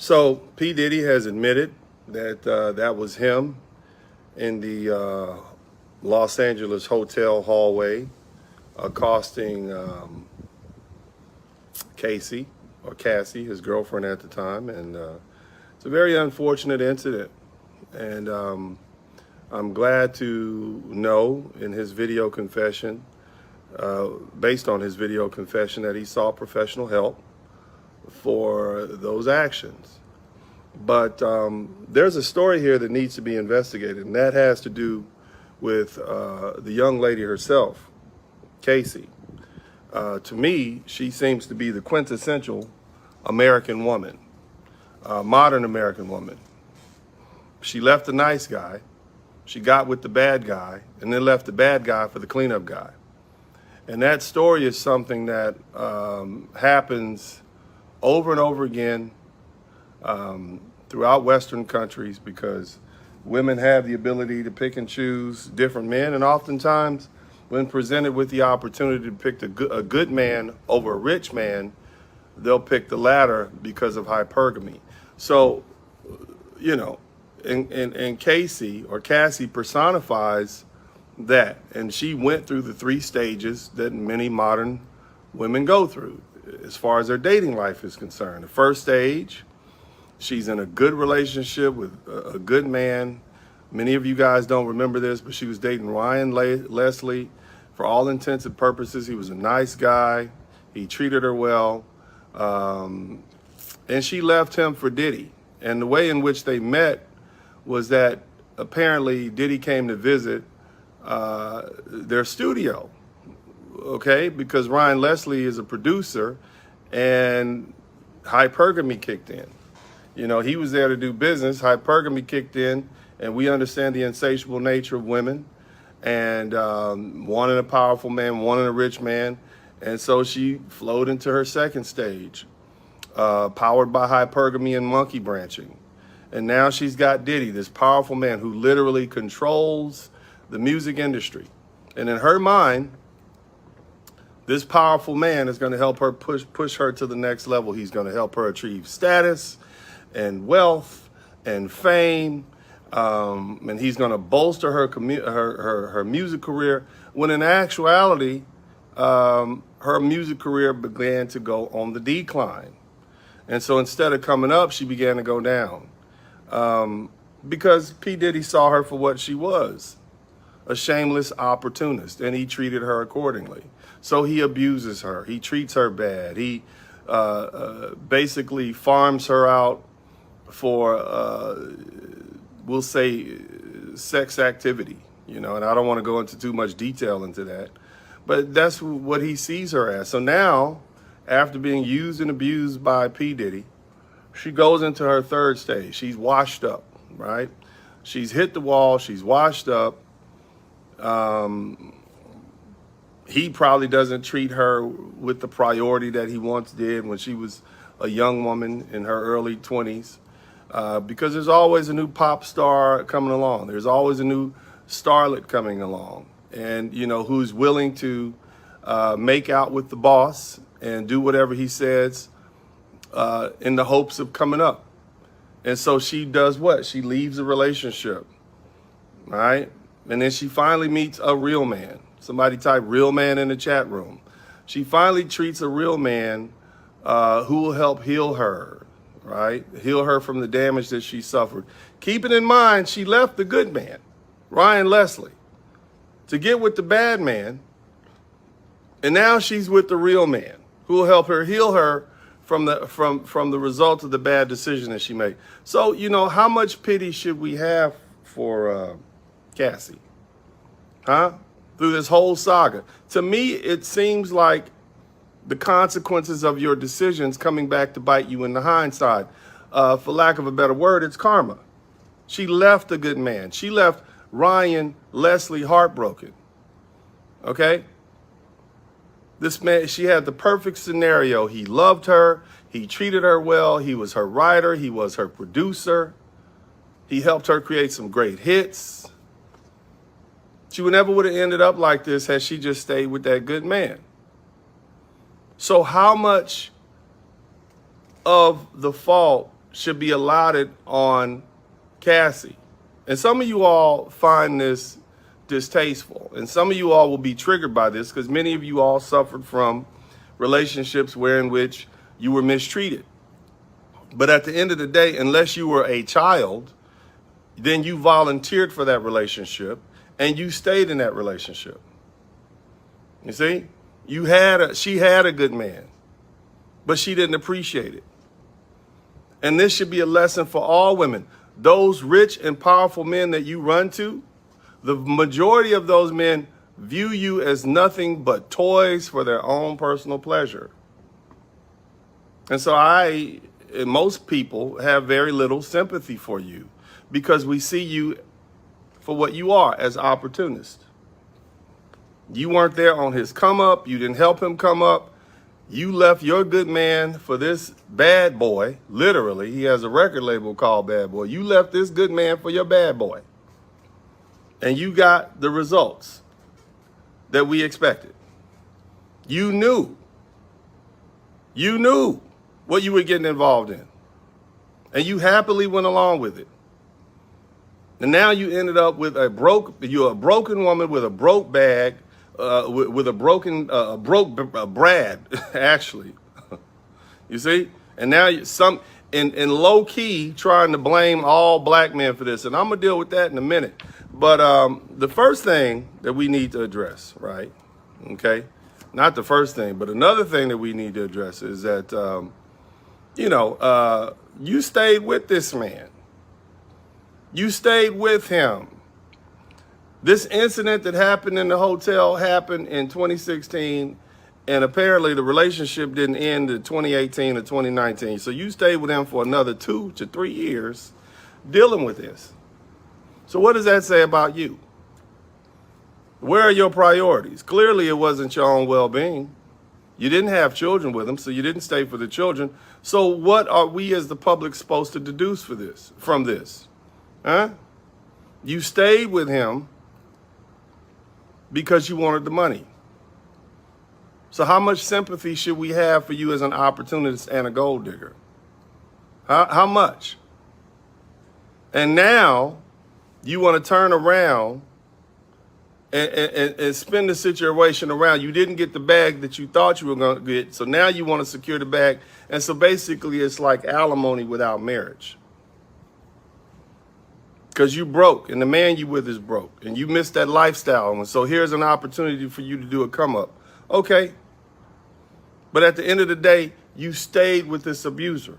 So P. Diddy has admitted that that was him in the Los Angeles hotel hallway accosting Casey, or Cassie, his girlfriend at the time. And it's a very unfortunate incident. And I'm glad to know in his video confession, based on his video confession, that he sought professional help for those actions. But there's a story here that needs to be investigated, and that has to do with the young lady herself, Cassie. To me, she seems to be the quintessential American woman, modern American woman. She left the nice guy, she got with the bad guy, and then left the bad guy for the cleanup guy. And that story is something that happens over and over again throughout Western countries, because women have the ability to pick and choose different men, and oftentimes when presented with the opportunity to pick a good man over a rich man, they'll pick the latter because of hypergamy. So, you know, and Cassie personifies that, and she went through the 3 stages that many modern women go through as far as their dating life is concerned. The first stage, she's in a good relationship with a good man. Many of you guys don't remember this, but she was dating Ryan Leslie. For all intents and purposes, he was a nice guy. He treated her well. And she left him for Diddy. And the way in which they met was that apparently Diddy came to visit their studio, okay? Because Ryan Leslie is a producer, and hypergamy kicked in. You know, he was there to do business. Hypergamy kicked in, and we understand the insatiable nature of women, and wanting a powerful man, wanting a rich man. And so she flowed into her second stage, powered by hypergamy and monkey branching. And now she's got Diddy, this powerful man who literally controls the music industry. And in her mind, this powerful man is going to help her push her to the next level. He's going to help her achieve status and wealth and fame. And he's going to bolster her music career, when in actuality, her music career began to go on the decline. And so instead of coming up, she began to go down. Because P. Diddy saw her for what she was, a shameless opportunist, and he treated her accordingly. So he abuses her, he treats her bad, he basically farms her out for, we'll say, sex activity, you know, and I don't want to go into too much detail into that, but that's what he sees her as. So now, after being used and abused by P. Diddy, she goes into her third stage. She's washed up, right? She's hit the wall, she's washed up. He probably doesn't treat her with the priority that he once did when she was a young woman in her early 20s. Because there's always a new pop star coming along. There's always a new starlet coming along, and you know, who's willing to make out with the boss and do whatever he says in the hopes of coming up. And so she does what? She leaves a relationship, right? And then she finally meets a real man. Somebody type real man in the chat room. She finally treats a real man who will help heal her, right? Heal her from the damage that she suffered. Keeping in mind, she left the good man, Ryan Leslie, to get with the bad man. And now she's with the real man who will help her heal her from the result of the bad decision that she made. So, you know, how much pity should we have for Cassie? Huh? Through this whole saga. To me, it seems like the consequences of your decisions coming back to bite you in the hindsight. For lack of a better word, it's karma. She left a good man. She left Ryan Leslie heartbroken. Okay? This man, she had the perfect scenario. He loved her. He treated her well. He was her writer. He was her producer. He helped her create some great hits. She never would have ended up like this had she just stayed with that good man. So how much of the fault should be allotted on Cassie. And some of you all find this distasteful, and some of you all will be triggered by this because many of you all suffered from relationships wherein which you were mistreated. But at the end of the day, unless you were a child, then you volunteered for that relationship and you stayed in that relationship. You see, she had a good man, but she didn't appreciate it. And this should be a lesson for all women. Those rich and powerful men that you run to, the majority of those men view you as nothing but toys for their own personal pleasure. And so and most people have very little sympathy for you because we see you for what you are, as opportunist. You weren't there on his come up. You didn't help him come up. You left your good man for this bad boy. Literally, he has a record label called Bad Boy. You left this good man for your bad boy. And you got the results that we expected. You knew what you were getting involved in. And you happily went along with it. And now you ended up with you're a broken woman with a broke bag, with a broken, Brad, actually. You see? And now in low key trying to blame all black men for this. And I'm going to deal with that in a minute. But the first thing that we need to address, right? Okay? Not the first thing, but another thing that we need to address is that, you stayed with this man. You stayed with him. This incident that happened in the hotel happened in 2016, and apparently the relationship didn't end in 2018 or 2019. So you stayed with him for another 2 to 3 years dealing with this. So what does that say about you? Where are your priorities? Clearly it wasn't your own well-being. You didn't have children with him, so you didn't stay for the children. So what are we as the public supposed to deduce from this? Huh? You stayed with him because you wanted the money. So how much sympathy should we have for you as an opportunist and a gold digger? How much? And now you want to turn around and spin the situation around. You didn't get the bag that you thought you were going to get, so now you want to secure the bag. And so basically it's like alimony without marriage. Because you broke, and the man you with is broke, and you missed that lifestyle. And so here's an opportunity for you to do a come up. Okay. But at the end of the day, you stayed with this abuser.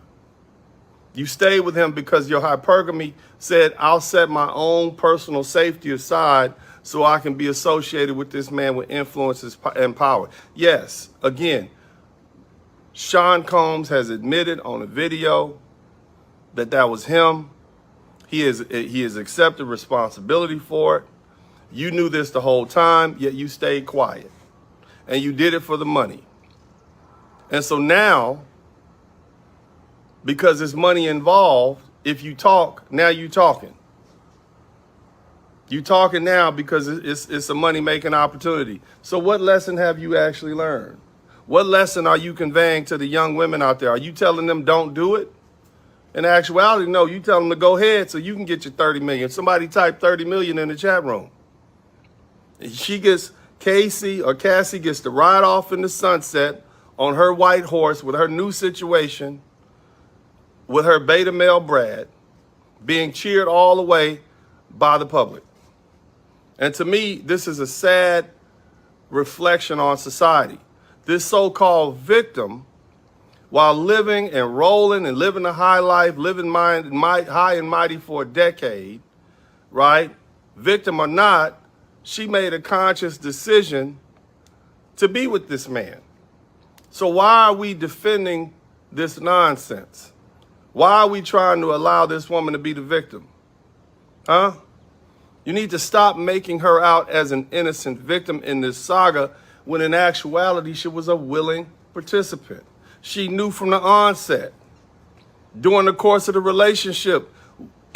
You stayed with him because your hypergamy said, I'll set my own personal safety aside so I can be associated with this man with influence and power. Yes, again, Sean Combs has admitted on a video that was him. He has accepted responsibility for it. You knew this the whole time, yet you stayed quiet. And you did it for the money. And so now, because there's money involved, if you talk, now you talking. You talking now because it's a money-making opportunity. So what lesson have you actually learned? What lesson are you conveying to the young women out there? Are you telling them don't do it? In actuality, no, you tell them to go ahead so you can get your 30 million. Somebody type 30 million in the chat room. Cassie gets to ride off in the sunset on her white horse with her new situation, with her beta male Brad, being cheered all the way by the public. And to me, this is a sad reflection on society. This so-called victim, while living and rolling and living a high life, living high and mighty for a decade, right? Victim or not, she made a conscious decision to be with this man. So why are we defending this nonsense? Why are we trying to allow this woman to be the victim? Huh? You need to stop making her out as an innocent victim in this saga when in actuality she was a willing participant. She knew from the onset, during the course of the relationship,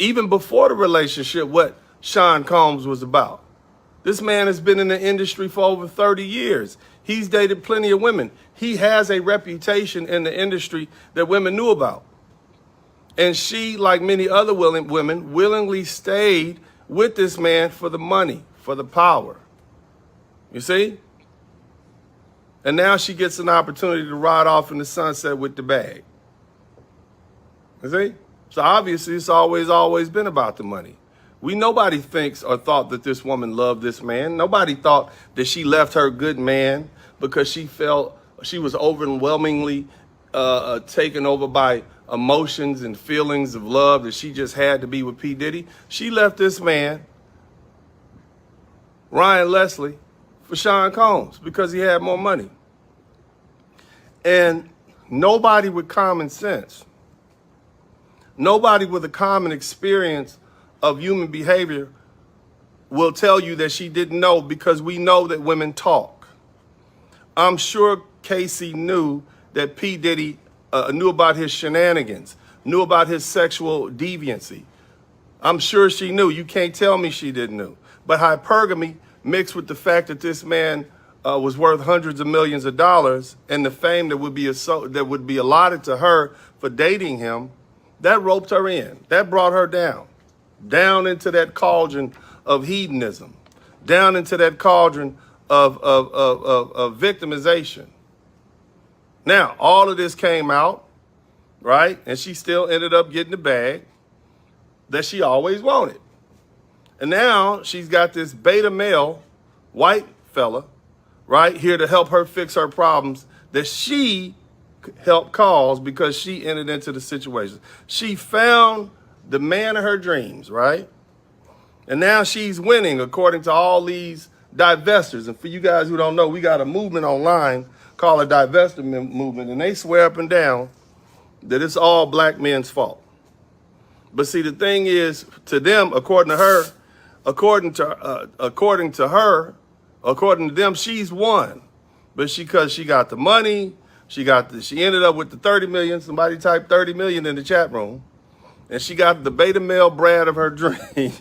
even before the relationship, what Sean Combs was about. This man has been in the industry for over 30 years. He's dated plenty of women. He has a reputation in the industry that women knew about. And she, like many other women, willingly stayed with this man for the money, for the power. You see? And now she gets an opportunity to ride off in the sunset with the bag. You see? So obviously it's always been about the money. Nobody thinks or thought that this woman loved this man. Nobody thought that she left her good man because she felt she was overwhelmingly taken over by emotions and feelings of love that she just had to be with P. Diddy. She left this man, Ryan Leslie, for Sean Combs because he had more money. And nobody with common sense, nobody with a common experience of human behavior will tell you that she didn't know, because we know that women talk. I'm sure Cassie knew that P. Diddy knew about his shenanigans, knew about his sexual deviancy. I'm sure she knew. You can't tell me she didn't know. But hypergamy mixed with the fact that this man was worth hundreds of millions of dollars, and the fame that would be allotted to her for dating him, that roped her in. That brought her down into that cauldron of hedonism, down into that cauldron of victimization. Now, all of this came out, right? And she still ended up getting the bag that she always wanted. And now she's got this beta male, white fella, right, here to help her fix her problems that she helped cause because she entered into the situation. She found the man of her dreams, right? And now she's winning according to all these divestors. And for you guys who don't know, we got a movement online called a divestment movement, and they swear up and down that it's all black men's fault. But see, the thing is, to them, according to them, she's won. But because she got the money, she ended up with the 30 million. Somebody typed 30 million in the chat room. And she got the beta male Brad of her dream.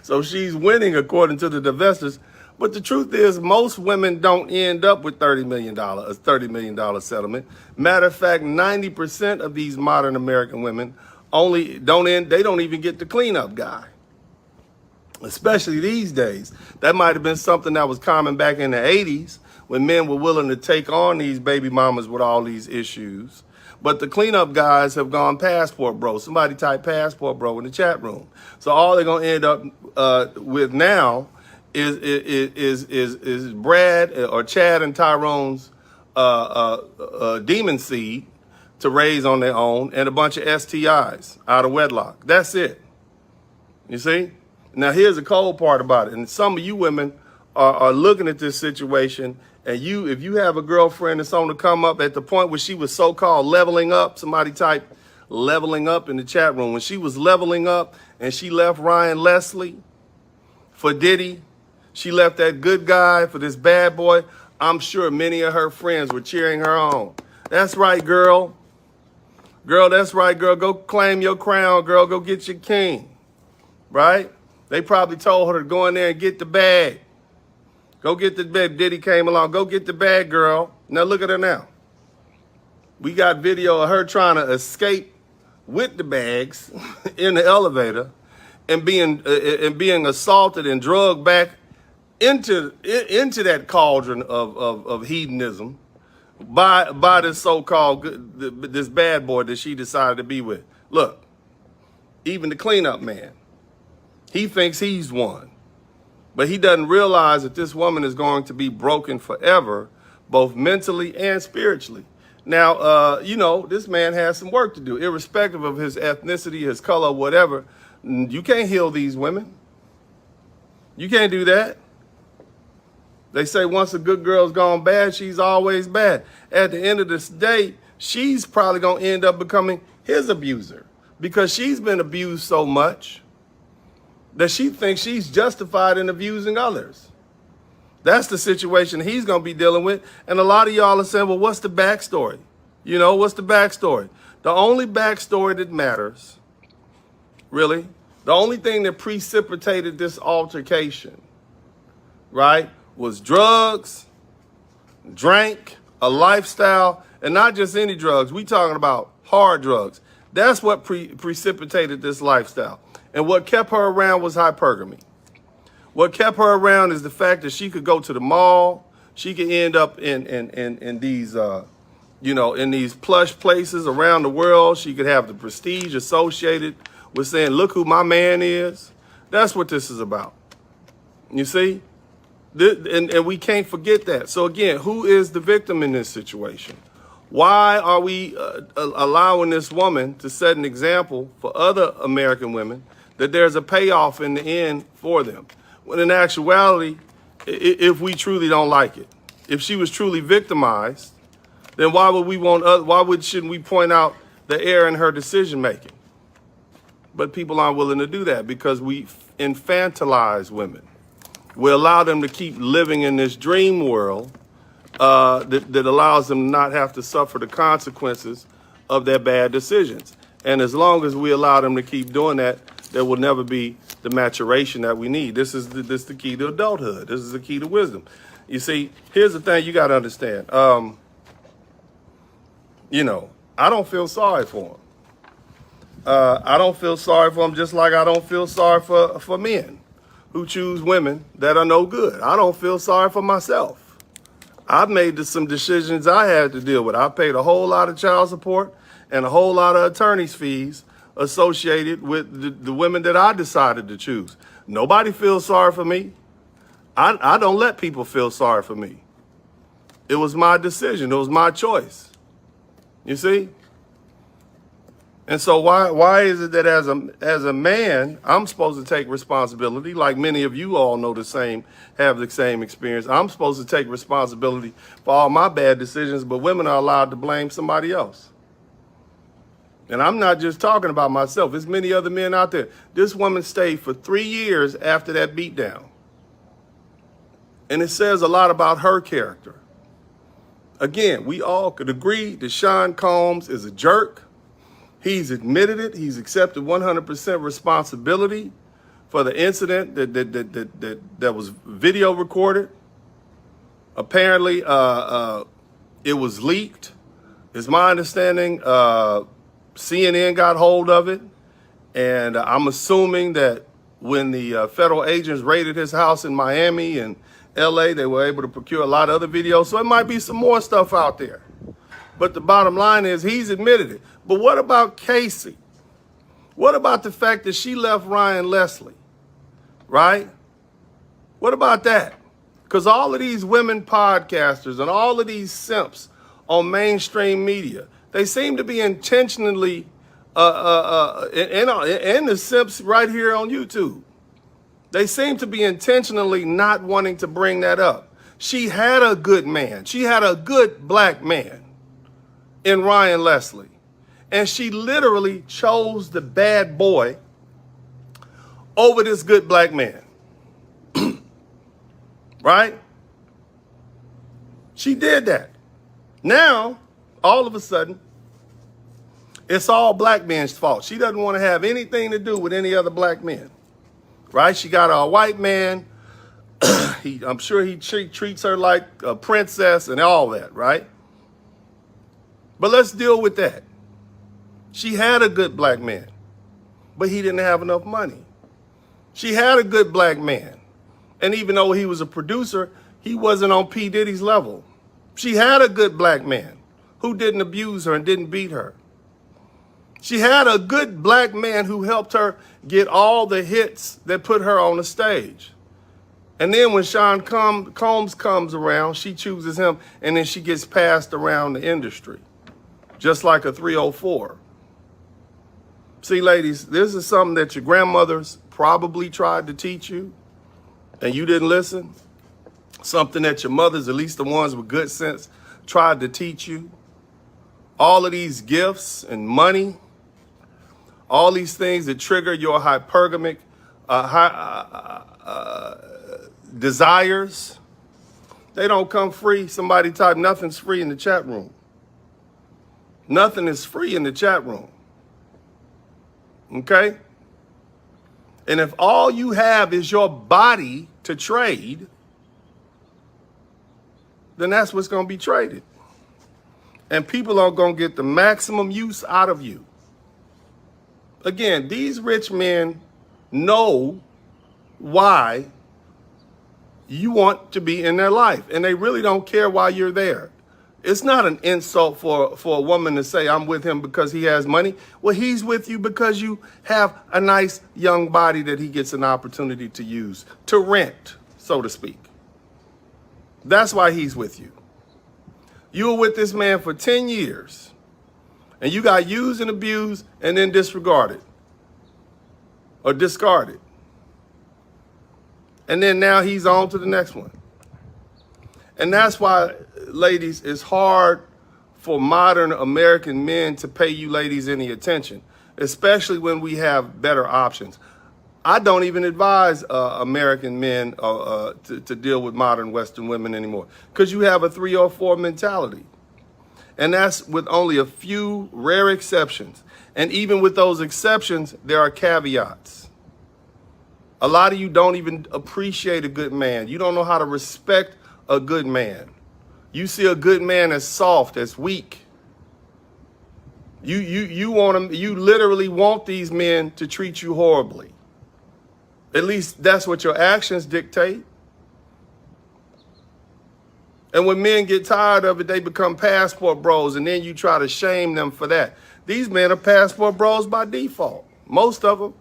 So she's winning according to the divestors. But the truth is, most women don't end up with $30 million settlement. Matter of fact, 90% of these modern American women they don't even get the cleanup guy. Especially these days. That might have been something that was common back in the 80s when men were willing to take on these baby mamas with all these issues. But the cleanup guys have gone passport bro. Somebody type passport bro in the chat room. So all they're gonna end up with now is Brad or Chad and Tyrone's demon seed to raise on their own, and a bunch of STIs out of wedlock. That's it. You see? Now here's the cold part about it. And some of you women are looking at this situation, and if you have a girlfriend that's on the come up at the point where she was so-called leveling up, somebody type leveling up in the chat room. When she was leveling up and she left Ryan Leslie for Diddy, she left that good guy for this bad boy, I'm sure many of her friends were cheering her on. That's right, girl. Girl, that's right, girl. Go claim your crown, girl. Go get your king, right? They probably told her to go in there and get the bag. Go get the bag. Diddy came along. Go get the bag, girl. Now look at her now. We got video of her trying to escape with the bags in the elevator and being assaulted and drugged back into that cauldron of hedonism by this so-called this bad boy that she decided to be with. Look, even the cleanup man, he thinks he's won. But he doesn't realize that this woman is going to be broken forever, both mentally and spiritually. Now, this man has some work to do, irrespective of his ethnicity, his color, whatever. You can't heal these women. You can't do that. They say once a good girl's gone bad, she's always bad. At the end of this day, she's probably going to end up becoming his abuser because she's been abused so much that she thinks she's justified in abusing others. That's the situation he's going to be dealing with. And a lot of y'all are saying, well, what's the backstory? What's the backstory? The only backstory that matters, really, the only thing that precipitated this altercation, right, was drugs, drank, a lifestyle, and not just any drugs. We talking about hard drugs, That's what precipitated this lifestyle. And what kept her around was hypergamy. What kept her around is the fact that she could go to the mall. She could end up in these, in these plush places around the world. She could have the prestige associated with saying, look who my man is. That's what this is about. You see? And we can't forget that. So again, who is the victim in this situation? Why are we allowing this woman to set an example for other American women that there's a payoff in the end for them? When in actuality, if we truly don't like it, if she was truly victimized, then shouldn't we point out the error in her decision making? But people aren't willing to do that because we infantilize women. We allow them to keep living in this dream world that allows them not have to suffer the consequences of their bad decisions. And as long as we allow them to keep doing that, there will never be the maturation that we need. This is the key to adulthood. This is the key to wisdom. You see, here's the thing you got to understand. I don't feel sorry for them. I don't feel sorry for them just like I don't feel sorry for men who choose women that are no good. I don't feel sorry for myself. I've made some decisions I had to deal with. I paid a whole lot of child support and a whole lot of attorney's fees associated with the women that I decided to choose. Nobody feels sorry for me. I don't let people feel sorry for me. It was my decision. It was my choice. You see? And so why is it that as a man, I'm supposed to take responsibility, like many of you all know have the same experience. I'm supposed to take responsibility for all my bad decisions, but women are allowed to blame somebody else. And I'm not just talking about myself. There's many other men out there. This woman stayed for 3 years after that beatdown. And it says a lot about her character. Again, we all could agree that Sean Combs is a jerk. He's admitted it. He's accepted 100% responsibility for the incident that was video recorded. Apparently, it was leaked. It's my understanding CNN got hold of it. And I'm assuming that when the federal agents raided his house in Miami and LA, they were able to procure a lot of other videos. So it might be some more stuff out there. But the bottom line is he's admitted it. But what about Cassie? What about the fact that she left Ryan Leslie, right? What about that? Because all of these women podcasters and all of these simps on mainstream media, they seem to be intentionally, and the simps right here on YouTube, they seem to be intentionally not wanting to bring that up. She had a good man. She had a good black man in Ryan Leslie. And she literally chose the bad boy over this good black man. Right? She did that. Now, all of a sudden, it's all black men's fault. She doesn't want to have anything to do with any other black men. Right? She got a white man. I'm sure he treats her like a princess and all that, right? But let's deal with that. She had a good black man, but he didn't have enough money. She had a good black man, and even though he was a producer, he wasn't on P. Diddy's level. She had a good black man who didn't abuse her and didn't beat her. She had a good black man who helped her get all the hits that put her on the stage. And then when Sean Combs comes around, she chooses him, and then she gets passed around the industry, just like a 304. See, ladies, this is something that your grandmothers probably tried to teach you, and you didn't listen. Something that your mothers, at least the ones with good sense, tried to teach you. All of these gifts and money, all these things that trigger your hypergamic desires, they don't come free. Somebody type, nothing's free in the chat room. Nothing is free in the chat room. Okay? And if all you have is your body to trade, then that's what's going to be traded. And people are going to get the maximum use out of you. Again, these rich men know why you want to be in their life, and they really don't care why you're there. It's not an insult for a woman to say, I'm with him because he has money. Well, he's with you because you have a nice young body that he gets an opportunity to use, to rent, so to speak. That's why he's with you. You were with this man for 10 years, and you got used and abused and then disregarded or discarded. And then now he's on to the next one. And that's why, ladies, it's hard for modern American men to pay you ladies any attention, especially when we have better options. I don't even advise American men to deal with modern Western women anymore, because you have a 3 or 4 mentality. And that's with only a few rare exceptions. And even with those exceptions, there are caveats. A lot of you don't even appreciate a good man. You don't know how to respect a good man. You see a good man as soft, as weak. You want them, you literally want these men to treat you horribly. At least that's what your actions dictate. And when men get tired of it, they become passport bros, and then you try to shame them for that. These men are passport bros by default, most of them.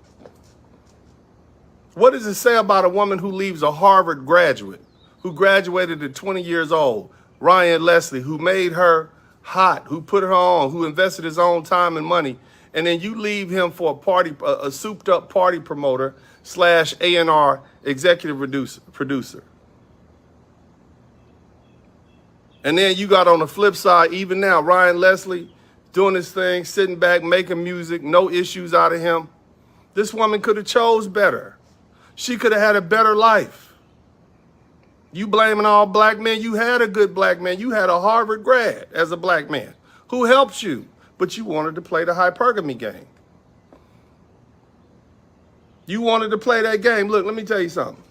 What does it say about a woman who leaves a Harvard graduate, who graduated at 20 years old, Ryan Leslie, who made her hot, who put her on, who invested his own time and money, and then you leave him for a souped up party promoter / A&R executive producer. And then you got on the flip side, even now, Ryan Leslie doing his thing, sitting back, making music, no issues out of him. This woman could have chose better. She could have had a better life. You blaming all black men. You had a good black man. You had a Harvard grad as a black man who helped you, but you wanted to play the hypergamy game. You wanted to play that game. Look, let me tell you something,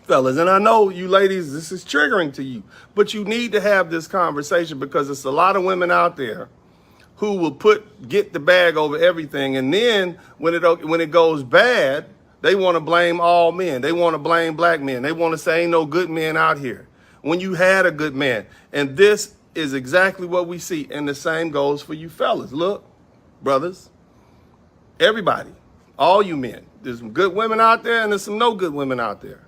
fellas, and I know you ladies, this is triggering to you, but you need to have this conversation, because there's a lot of women out there who will get the bag over everything, and then when it goes bad, they want to blame all men. They want to blame black men. They want to say ain't no good men out here, when you had a good man. And this is exactly what we see, and the same goes for you fellas. Look, brothers, everybody, all you men, there's some good women out there and there's some no good women out there.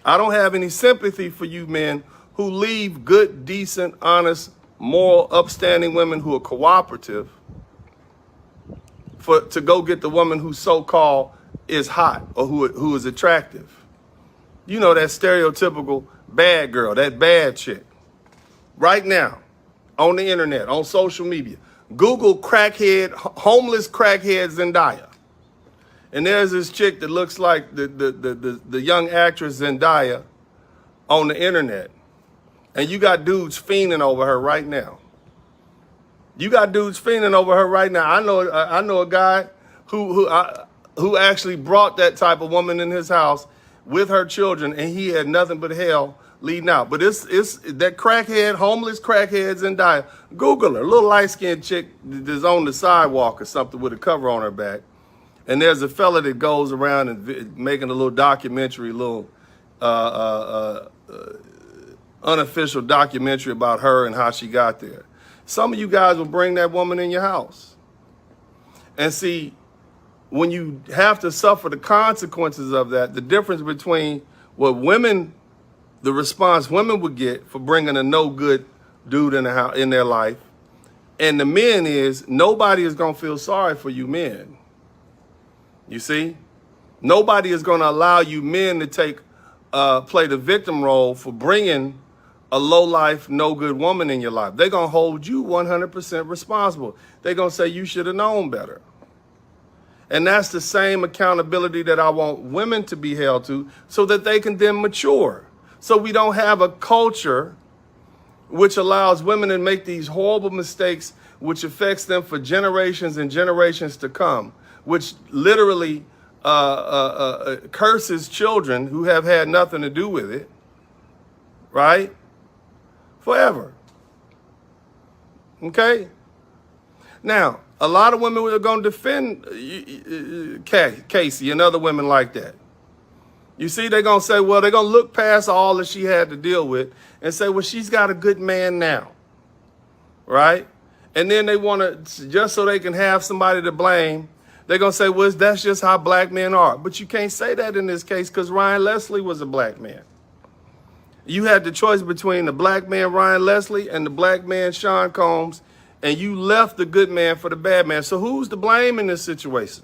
I don't have any sympathy for you men who leave good, decent, honest, moral, upstanding women who are cooperative to go get the woman who so-called is hot or who is attractive. You know, that stereotypical bad girl, that bad chick. Right now, on the internet, on social media, Google homeless crackhead Zendaya. And there's this chick that looks like the young actress Zendaya on the internet. And you got dudes fiending over her right now. I know a guy who actually brought that type of woman in his house with her children, and he had nothing but hell leading out. But it's that crackhead, homeless crackhead Zendaya. Google her, little light-skinned chick that's on the sidewalk or something with a cover on her back. And there's a fella that goes around and making a little documentary, unofficial documentary about her and how she got there. Some of you guys will bring that woman in your house. And see, when you have to suffer the consequences of that, the difference between the response women would get for bringing a no good dude in their life, and the men is, nobody is going to feel sorry for you men. You see, nobody is going to allow you men to play the victim role for bringing a low-life, no-good woman in your life. They're going to hold you 100% responsible. They're going to say you should have known better. And that's the same accountability that I want women to be held to, so that they can then mature. So we don't have a culture which allows women to make these horrible mistakes, which affects them for generations and generations to come, which literally curses children who have had nothing to do with it, right? Forever. Okay? Now, A lot of women are going to defend Cassie and other women like that. You see, they're going to say, well, they're going to look past all that she had to deal with and say, well, she's got a good man now, right? And then they want to, just so they can have somebody to blame, they're going to say, well, that's just how black men are. But you can't say that in this case because Ryan Leslie was a black man. You had the choice between the black man, Ryan Leslie, and the black man, Sean Combs, and you left the good man for the bad man. So who's to blame in this situation?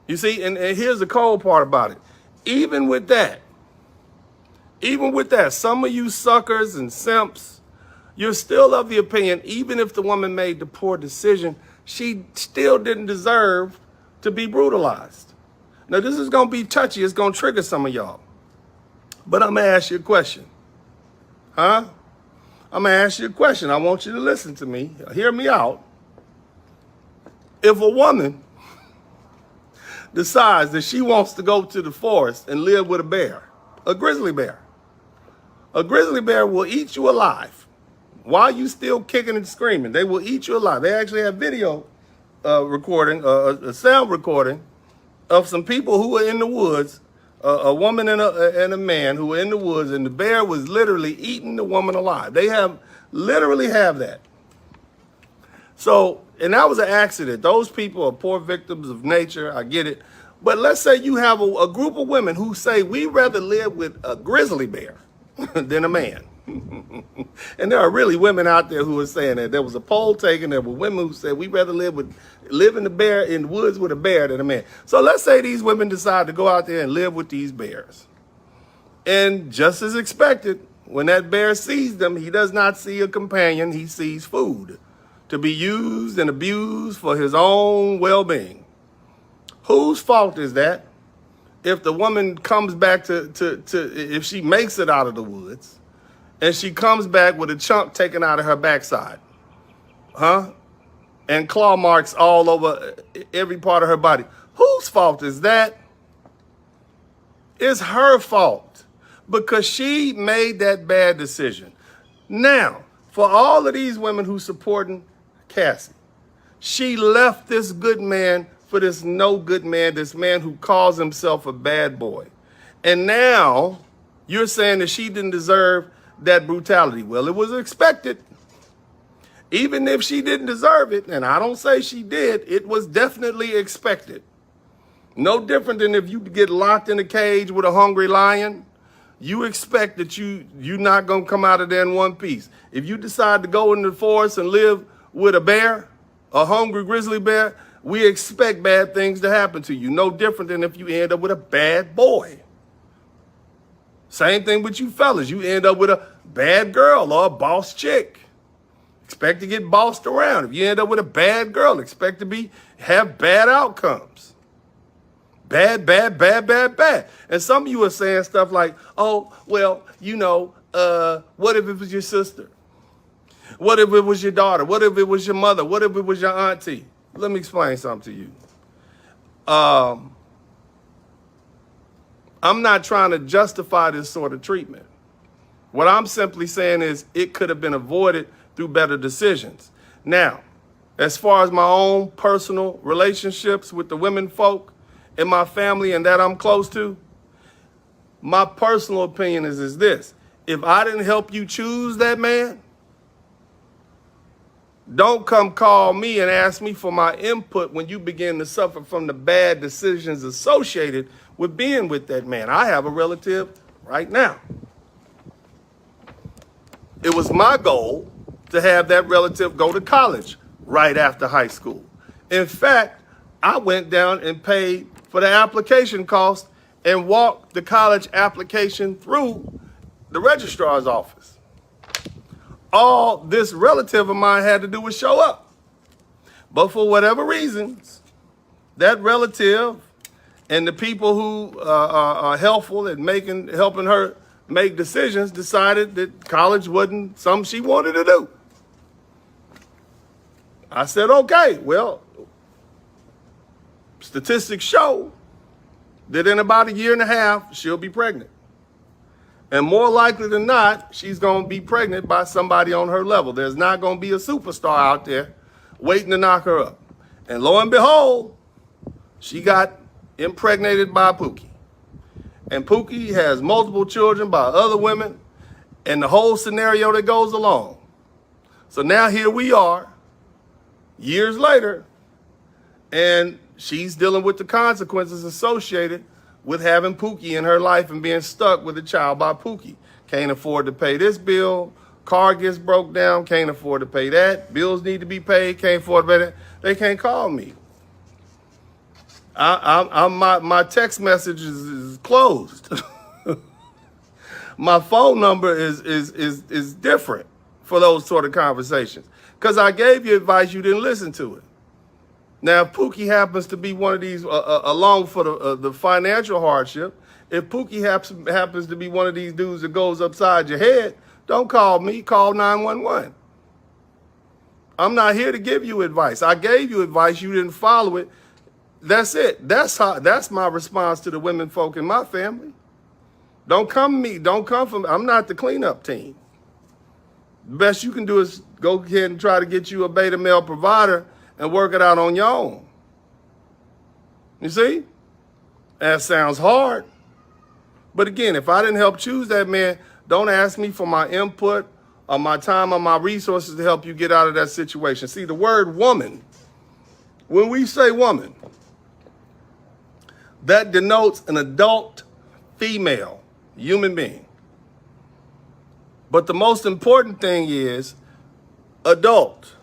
You see, and here's the cold part about it. Even with that, some of you suckers and simps, you're still of the opinion, even if the woman made the poor decision, she still didn't deserve to be brutalized. Now, this is going to be touchy. It's going to trigger some of y'all. But I'm going to ask you a question. I'm going to ask you a question. I want you to listen to me. Hear me out. If a woman decides that she wants to go to the forest and live with a bear, a grizzly bear will eat you alive while you still kicking and screaming. They will eat you alive. They actually have video recording, a sound recording of some people who were in the woods, a woman and a man who were in the woods, and the bear was literally eating the woman alive. They literally have that. So, and that was an accident. Those people are poor victims of nature. I get it. But let's say you have a group of women who say, we'd rather live with a grizzly bear than a man. And there are really women out there who are saying that. There was a poll taken. There were women who said, we'd rather live in the woods with a bear than a man. So let's say these women decide to go out there and live with these bears. And just as expected, when that bear sees them, he does not see a companion. He sees food to be used and abused for his own well-being. Whose fault is that? If the woman comes back if she makes it out of the woods and she comes back with a chunk taken out of her backside, and claw marks all over every part of her body, whose fault is that? It's her fault because she made that bad decision. Now, for all of these women who supporting Cassie, she left this good man for this no good man, this man who calls himself a bad boy. And now you're saying that she didn't deserve that brutality. Well, it was expected. Even if she didn't deserve it, and I don't say she did, it was definitely expected. No different than if you get locked in a cage with a hungry lion. You expect that you're not going to come out of there in one piece. If you decide to go into the forest and live with a bear, a hungry grizzly bear, we expect bad things to happen to you. No different than if you end up with a bad boy. Same thing with you fellas. You end up with a bad girl or a boss chick. Expect to get bossed around. If you end up with a bad girl, expect to have bad outcomes. Bad. And some of you are saying stuff like, oh, well, what if it was your sister? What if it was your daughter? What if it was your mother? What if it was your auntie? Let me explain something to you. I'm not trying to justify this sort of treatment. What I'm simply saying is it could have been avoided through better decisions. Now, as far as my own personal relationships with the women folk in my family and that I'm close to, my personal opinion is this. If I didn't help you choose that man, don't come call me and ask me for my input when you begin to suffer from the bad decisions associated with being with that man. I have a relative right now. It was my goal to have that relative go to college right after high school. In fact, I went down and paid for the application cost and walked the college application through the registrar's office. All this relative of mine had to do was show up. But for whatever reasons, that relative and the people who are helpful in helping her make decisions decided that college wasn't something she wanted to do. I said, okay, well, statistics show that in about a year and a half, she'll be pregnant. And more likely than not, she's going to be pregnant by somebody on her level. There's not going to be a superstar out there waiting to knock her up. And lo and behold, she got impregnated by Pookie. And Pookie has multiple children by other women and the whole scenario that goes along. So now here we are, years later, and she's dealing with the consequences associated with having Pookie in her life and being stuck with a child by Pookie. Can't afford to pay this bill, car gets broke down, can't afford to pay that, bills need to be paid, can't afford to pay that. They can't call me. My text message is closed. My phone number is different for those sort of conversations. Because I gave you advice, you didn't listen to it. Now, if Pookie happens to be one of these, along for the financial hardship, if Pookie happens to be one of these dudes that goes upside your head, don't call me, call 911. I'm not here to give you advice. I gave you advice, you didn't follow it. That's it. That's my response to the women folk in my family. Don't come to me. Don't come from me. I'm not the cleanup team. The best you can do is go ahead and try to get you a beta male provider and work it out on your own. You see? That sounds hard. But again, if I didn't help choose that man, don't ask me for my input or my time or my resources to help you get out of that situation. See, the word woman, when we say woman, that denotes an adult female human being. But the most important thing is adult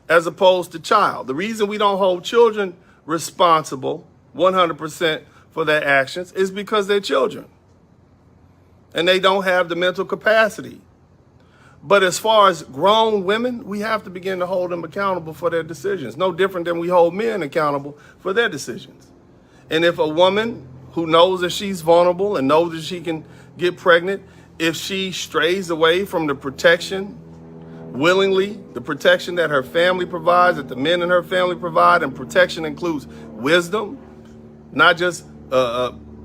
as opposed to child. The reason we don't hold children responsible 100% for their actions is because they're children and they don't have the mental capacity. But as far as grown women, we have to begin to hold them accountable for their decisions. No different than we hold men accountable for their decisions. And if a woman who knows that she's vulnerable and knows that she can get pregnant, if she strays away from the protection willingly, the protection that her family provides, that the men in her family provide, and protection includes wisdom, not just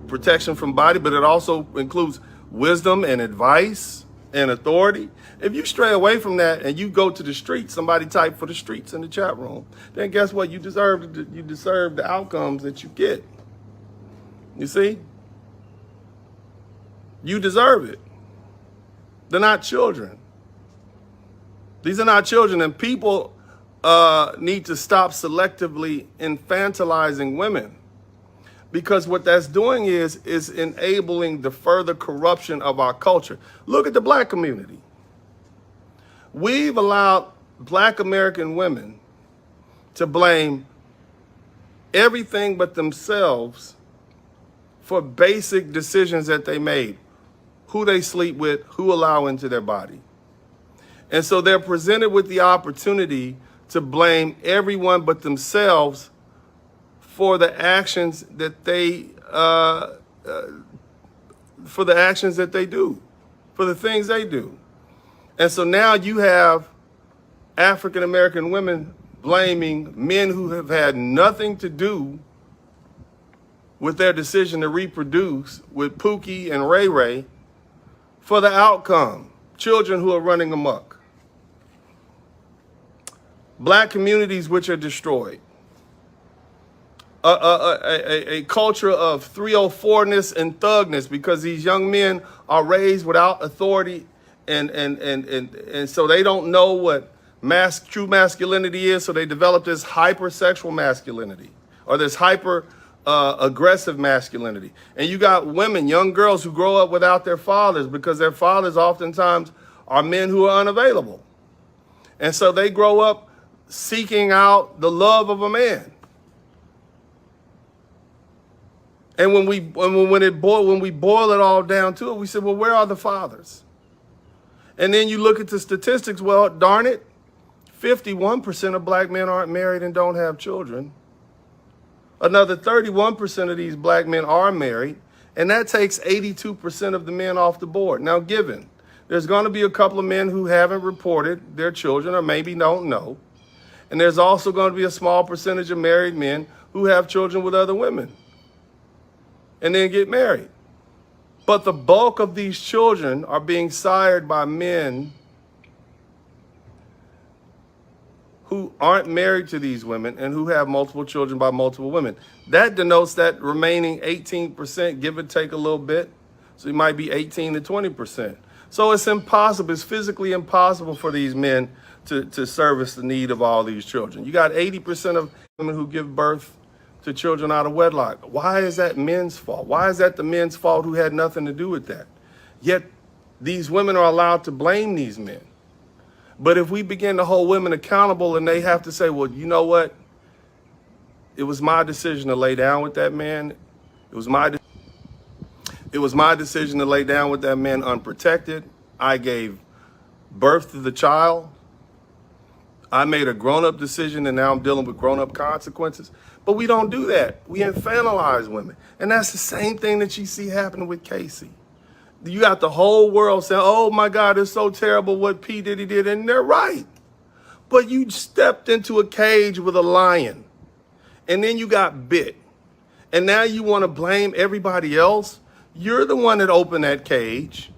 protection from body, but it also includes wisdom and advice and authority. If you stray away from that and you go to the streets, somebody type for the streets in the chat room, then guess what? You deserve the outcomes that you get. You see? You deserve it. They're not children. These are not children, and people need to stop selectively infantilizing women, because what that's doing is enabling the further corruption of our culture. Look at the black community. We've allowed black American women to blame everything but themselves for basic decisions that they made, who they sleep with, who allow into their body. And so they're presented with the opportunity to blame everyone but themselves for the actions that they do, for the things they do. And so now you have African American women blaming men who have had nothing to do with their decision to reproduce with Pookie and Ray Ray for the outcome, children who are running amok. Black communities which are destroyed. A culture of 304-ness and thugness, because these young men are raised without authority and so they don't know what true masculinity is, so they develop this hypersexual masculinity or this hyper aggressive masculinity. And you got women, young girls who grow up without their fathers because their fathers oftentimes are men who are unavailable. And so they grow up seeking out the love of a man. And when we boil it all down to it, we say, well, where are the fathers? And then you look at the statistics, well, darn it, 51% of black men aren't married and don't have children. Another 31% of these black men are married, and that takes 82% of the men off the board. Now, given there's going to be a couple of men who haven't reported their children or maybe don't know, and there's also going to be a small percentage of married men who have children with other women and then get married. But the bulk of these children are being sired by men who aren't married to these women and who have multiple children by multiple women. That denotes that remaining 18%, give or take a little bit. So it might be 18 to 20%. So it's impossible, it's physically impossible for these men to service the need of all these children. You got 80% of women who give birth to children out of wedlock. Why is that men's fault? Why is that the men's fault who had nothing to do with that? Yet these women are allowed to blame these men. But if we begin to hold women accountable and they have to say, well, you know what? It was my decision to lay down with that man. It was my decision to lay down with that man unprotected. I gave birth to the child. I made a grown-up decision and now I'm dealing with grown-up consequences. But we don't do that. We infantilize women. And that's the same thing that you see happening with Cassie. You got the whole world saying, oh my God, it's so terrible what P. Diddy did. And they're right. But you stepped into a cage with a lion and then you got bit. And now you want to blame everybody else. You're the one that opened that cage.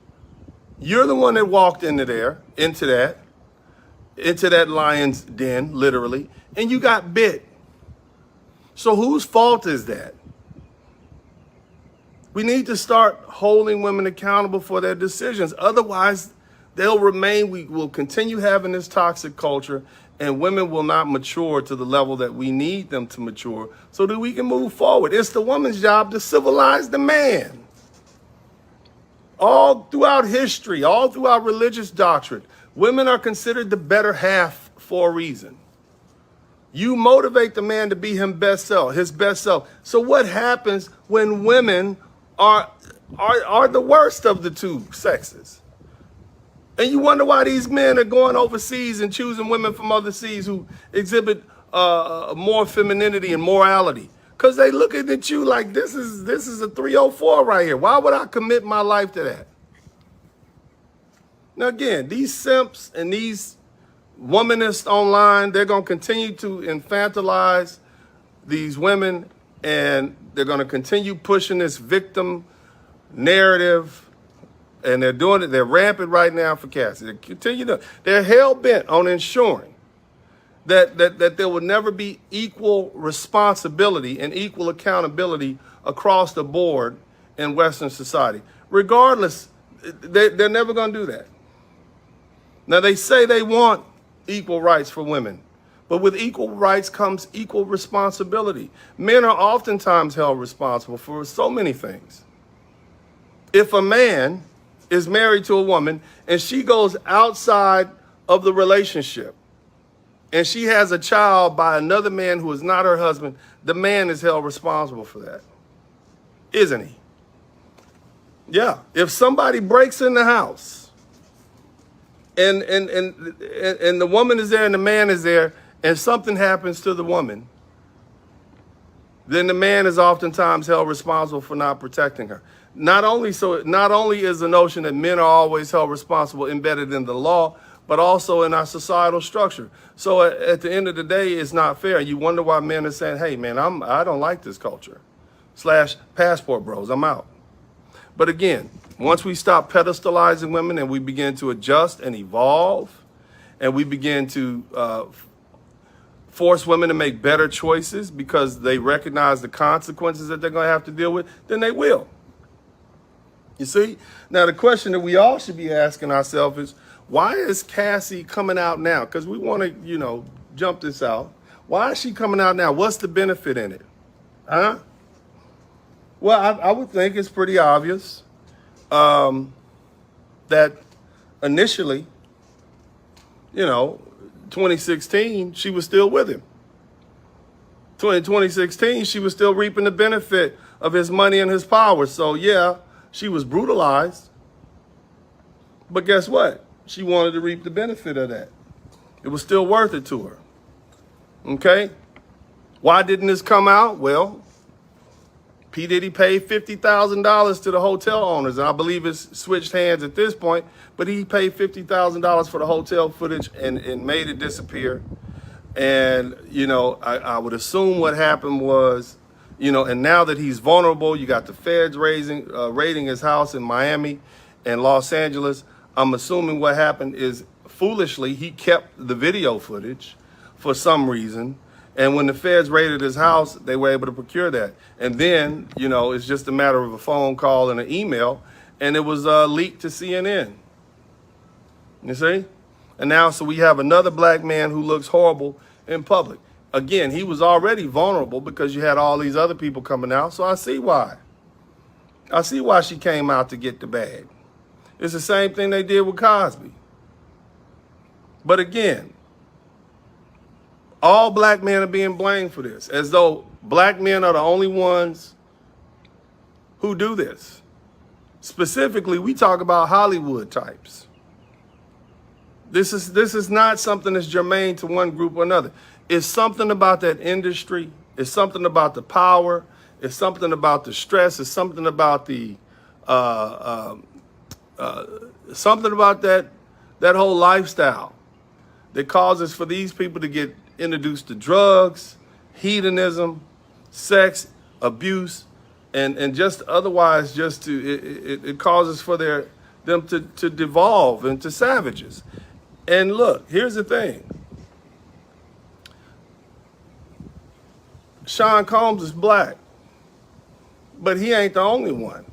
You're the one that walked into that lion's den, literally, and you got bit. So whose fault is that? We need to start holding women accountable for their decisions. Otherwise, they'll remain, we will continue having this toxic culture and women will not mature to the level that we need them to mature so that we can move forward. It's the woman's job to civilize the man. All throughout history, all throughout religious doctrine, women are considered the better half for a reason. You motivate the man to be his best self. So what happens when women are the worst of the two sexes? And you wonder why these men are going overseas and choosing women from overseas who exhibit more femininity and morality. Because they looking at you like this is a 304 right here. Why would I commit my life to that? Now again, these simps and these womanists online, they're going to continue to infantilize these women and they're going to continue pushing this victim narrative. And they're doing it, they're rampant right now for Cassie. They're hell-bent on ensuring that there will never be equal responsibility and equal accountability across the board in Western society. Regardless, they're never going to do that. Now, they say they want equal rights for women, but with equal rights comes equal responsibility. Men are oftentimes held responsible for so many things. If a man is married to a woman and she goes outside of the relationship and she has a child by another man who is not her husband, the man is held responsible for that, isn't he? Yeah. If somebody breaks in the house and the woman is there and the man is there and something happens to the woman, then the man is oftentimes held responsible for not protecting her. Not only is the notion that men are always held responsible embedded in the law, but also in our societal structure. So at the end of the day, it's not fair. You wonder why men are saying, hey, man, I don't like this culture. / passport bros, I'm out. But again, once we stop pedestalizing women and we begin to adjust and evolve, and we begin to force women to make better choices because they recognize the consequences that they're going to have to deal with, then they will. You see? Now, the question that we all should be asking ourselves is, why is Cassie coming out now? Because we want to, jump this out. Why is she coming out now? What's the benefit in it? Huh? Well, I would think it's pretty obvious that initially, 2016, she was still with him. 2016, she was still reaping the benefit of his money and his power. So, yeah, she was brutalized. But guess what? She wanted to reap the benefit of that. It was still worth it to her. Okay? Why didn't this come out? Well, P. Diddy paid $50,000 to the hotel owners. And I believe it's switched hands at this point. But he paid $50,000 for the hotel footage and made it disappear. And, I would assume what happened was, and now that he's vulnerable, you got the feds raiding his house in Miami and Los Angeles. I'm assuming what happened is, foolishly, he kept the video footage. for some reason. And when the feds raided his house, they were able to procure that. And then, you know, it's just a matter of a phone call and an email, and it was leaked to CNN. You see? And now, so we have another black man who looks horrible in public. Again, he was already vulnerable because you had all these other people coming out. So I see why. I see why she came out to get the bag. It's the same thing they did with Cosby. But again, all black men are being blamed for this, as though black men are the only ones who do this. Specifically, we talk about Hollywood types. This is not something that's germane to one group or another. It's something about that industry. It's something about the power. It's something about the stress. It's something about the something about that whole lifestyle that causes for these people to get introduced to drugs, hedonism, sex, abuse, and just otherwise just to it causes for them to devolve into savages. And look, here's the thing. Sean Combs is black, but he ain't the only one.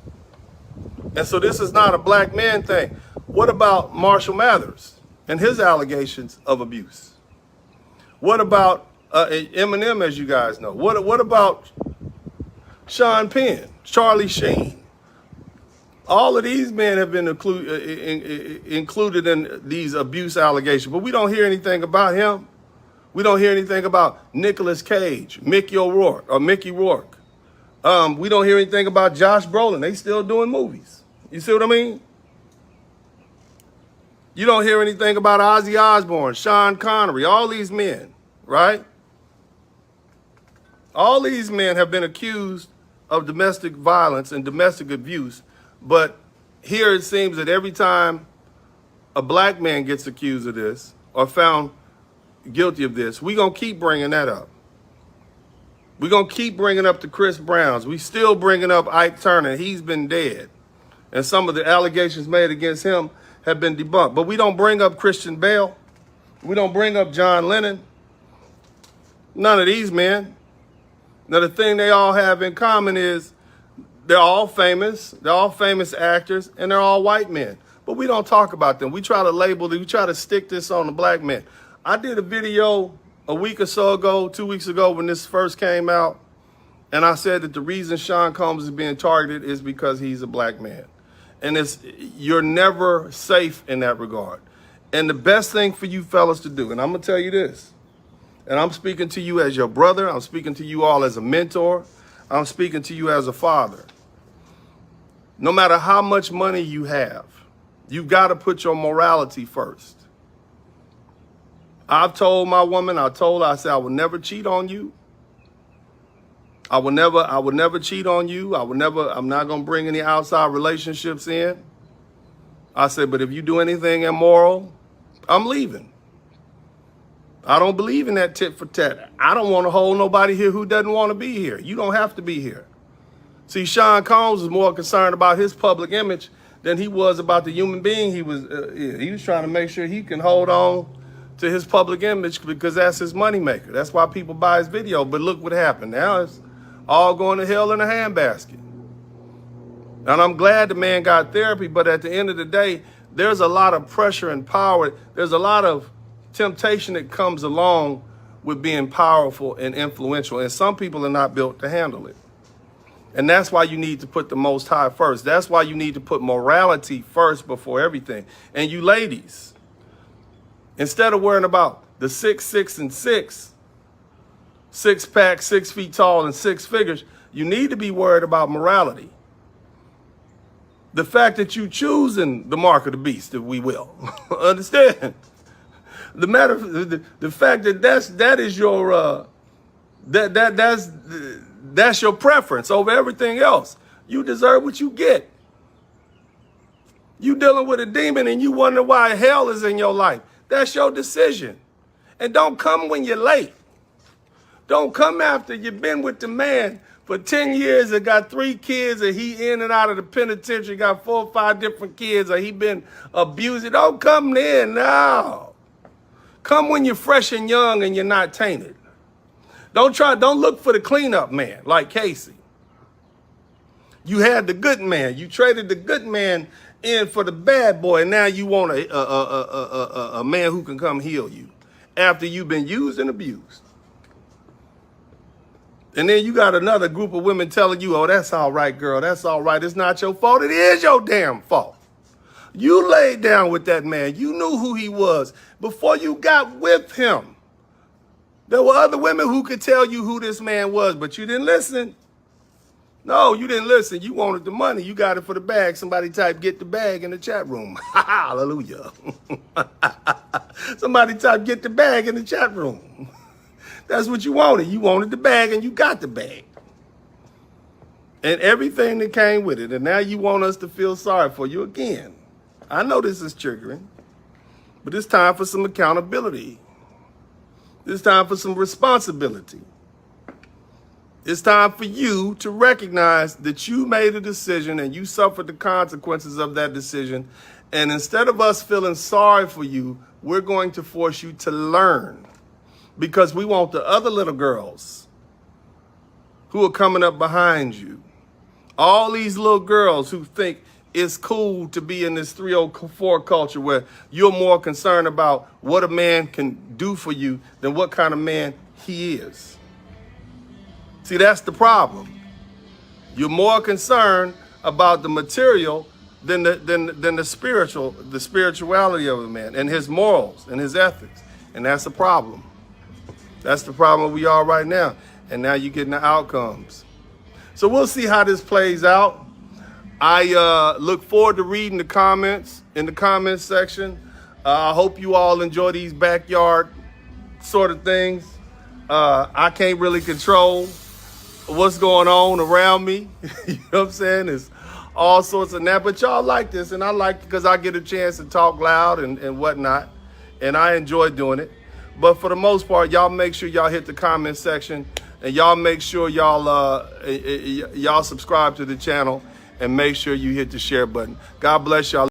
And so this is not a black man thing. What about Marshall Mathers and his allegations of abuse? What about Eminem, as you guys know? What about Sean Penn, Charlie Sheen? All of these men have been included in these abuse allegations, but we don't hear anything about him. We don't hear anything about Nicolas Cage, Mickey Rourke. We don't hear anything about Josh Brolin. They still doing movies. You see what I mean? You don't hear anything about Ozzy Osbourne, Sean Connery, all these men, right? All these men have been accused of domestic violence and domestic abuse, but here it seems that every time a black man gets accused of this or found guilty of this, we're going to keep bringing that up. We're going to keep bringing up the Chris Browns. We still bringing up Ike Turner. He's been dead. And some of the allegations made against him have been debunked. But we don't bring up Christian Bale. We don't bring up John Lennon. None of these men. Now, the thing they all have in common is they're all famous. They're all famous actors, and they're all white men. But we don't talk about them. We try to label them. We try to stick this on the black man. I did a video a week or so ago, 2 weeks ago, when this first came out, and I said that the reason Sean Combs is being targeted is because he's a black man. And you're never safe in that regard. And the best thing for you fellas to do, and I'm going to tell you this, and I'm speaking to you as your brother, I'm speaking to you all as a mentor, I'm speaking to you as a father. No matter how much money you have, you've got to put your morality first. I've told my woman, I said, I will never cheat on you. I would never cheat on you. I'm not going to bring any outside relationships in. I said, but if you do anything immoral, I'm leaving. I don't believe in that tit for tat. I don't want to hold nobody here who doesn't want to be here. You don't have to be here. See, Sean Combs was more concerned about his public image than he was about the human being he was trying to make sure he can hold on to his public image because that's his moneymaker. That's why people buy his video. But look what happened. Now it's all going to hell in a handbasket. And I'm glad the man got therapy, but at the end of the day, there's a lot of pressure and power. There's a lot of temptation that comes along with being powerful and influential. And some people are not built to handle it. And that's why you need to put the Most High first. That's why you need to put morality first before everything. And you ladies, instead of worrying about the 6, 6, and 6, 6-pack, 6 feet tall, and 6 figures, you need to be worried about morality. The fact that you choosing the mark of the beast, if we will, understand? The fact that that is your that's your preference over everything else. You deserve what you get. You dealing with a demon and you wonder why hell is in your life. That's your decision. And don't come when you're late. Don't come after you've been with the man for 10 years and got 3 kids and he in and out of the penitentiary, got 4 or 5 different kids, or he been abused. Don't come then now. Come when you're fresh and young and you're not tainted. Don't look for the cleanup man like Cassie. You had the good man. You traded the good man in for the bad boy, and now you want a man who can come heal you after you've been used and abused. And then you got another group of women telling you, oh, that's all right, girl. That's all right. It's not your fault. It is your damn fault. You laid down with that man. You knew who he was before you got with him. There were other women who could tell you who this man was, but you didn't listen. No, you didn't listen. You wanted the money. You got it for the bag. Somebody type, get the bag in the chat room. Hallelujah. Somebody type, get the bag in the chat room. That's what you wanted. You wanted the bag and you got the bag. And everything that came with it. And now you want us to feel sorry for you again. I know this is triggering, but it's time for some accountability. It's time for some responsibility. It's time for you to recognize that you made a decision and you suffered the consequences of that decision. And instead of us feeling sorry for you, we're going to force you to learn, because we want the other little girls who are coming up behind you. All these little girls who think it's cool to be in this 304 culture where you're more concerned about what a man can do for you than what kind of man he is. See, that's the problem. You're more concerned about the material than the spirituality of a man and his morals and his ethics. And that's a problem. That's the problem we are right now. And now you're getting the outcomes. So we'll see how this plays out. I look forward to reading the comments in the comments section. I hope you all enjoy these backyard sort of things. I can't really control what's going on around me. You know what I'm saying? It's all sorts of that. But y'all like this, and I like it because I get a chance to talk loud and whatnot. And I enjoy doing it. But for the most part, y'all make sure y'all hit the comment section, and y'all make sure y'all subscribe to the channel, and make sure you hit the share button. God bless y'all.